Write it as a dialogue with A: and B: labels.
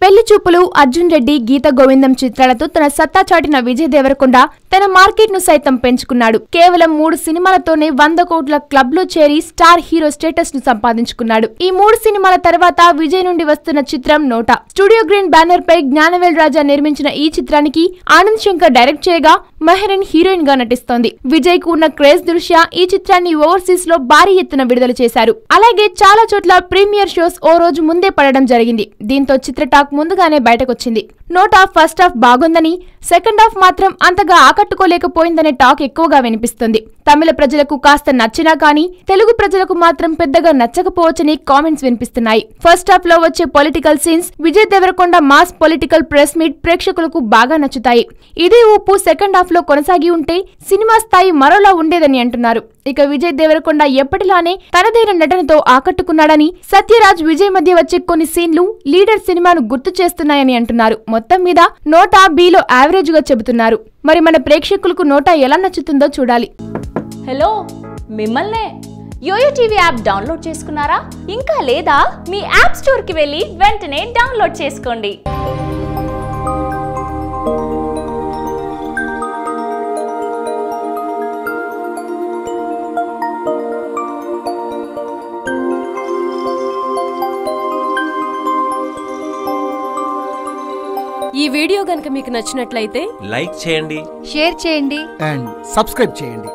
A: పెళ్లి చూపులు, అర్జున్ రెడ్డి, గీత గోవిందం చిత్రాలతో తన సత్తా చాటిన విజయ్ దేవరకొండ తన మార్కెట్ ను సైతం పెంచుకున్నాడు. కేవలం 3 సినిమాలతోనే 100 కోట్ల క్లబ్ లో చేరి స్టార్ హీరో స్టేటస్ ను సంపాదించుకున్నాడు. ఈ 3 సినిమాల తర్వాత విజయ్ నుండి వస్తున్న చిత్రం నోటా. స్టూడియో గ్రీన్ బ్యానర్ పై జ్ఞానవేల్ రాజా నిర్మించిన ఈ చిత్రానికి ఆనంద్ శంకర్ డైరెక్ట్ చేయగా మెహరీన్ హీరోయిన్ గా నటిస్తోంది. విజయ్ కు ఉన్న క్రేజ్ దృష్ట్యా ఈ చిత్రాన్ని ఓవర్సీస్ లో భారీ ఎత్తున విడుదల చేశారు. అలాగే చాలా చోట్ల ప్రీమియర్ షోస్ ఓ రోజు ముందే పడడం జరిగింది. దీంతో చిత్ర టాక్ ముందుగానే బయటకొచ్చింది. నోటా ఫస్ట్ హాఫ్ బాగుందని, సెకండ్ హాఫ్ మాత్రం అంతగా ఆకట్టుకోలేకపోయిందనే టాక్ ఎక్కువగా వినిపిస్తుంది. తమిళ ప్రజలకు కాస్త నచ్చినా కానీ తెలుగు ప్రజలకు మాత్రం పెద్దగా నచ్చకపోవచ్చని కామెంట్స్ వినిపిస్తున్నాయి. ఫస్ట్ హాఫ్ లో వచ్చే political scenes, Vijay Deverakonda mass political press meet ప్రేక్షకులకు బాగా నచ్చుతాయి. ఇదే ఊపు సెకండ్ హాఫ్ లో కొనసాగి ఉంటే సినిమా స్థాయి మరోలా ఉండేదని అంటున్నారు. ఇక విజయ్ దేవరకొండ ఎప్పటిలానే తనదైన నటనతో ఆకట్టుకున్నాడని, సత్యరాజ్ విజయ్ మధ్య వచ్చే కొన్ని సీన్లు లీడర్ సినిమాను గుర్తు చేస్తున్నాయని అంటున్నారు. మొత్తం మీద నోటా బిలో యావరేజ్ గా చెబుతున్నారు. మరి మన ప్రేక్షకులకు నోటా ఎలా నచ్చుతుందో చూడాలి.
B: హలో, మిమ్మల్నే యోయో టీవీ యాప్ డౌన్లోడ్ చేసుకున్నారా? ఇంకా లేదా? మీ యాప్ స్టోర్ కి వెళ్ళి వెంటనే డౌన్లోడ్ చేసుకోండి.
C: ఈ వీడియో గనుక మీకు నచ్చినట్లయితే
D: లైక్ చేయండి,
E: షేర్ చేయండి
F: అండ్ సబ్స్క్రైబ్ చేయండి.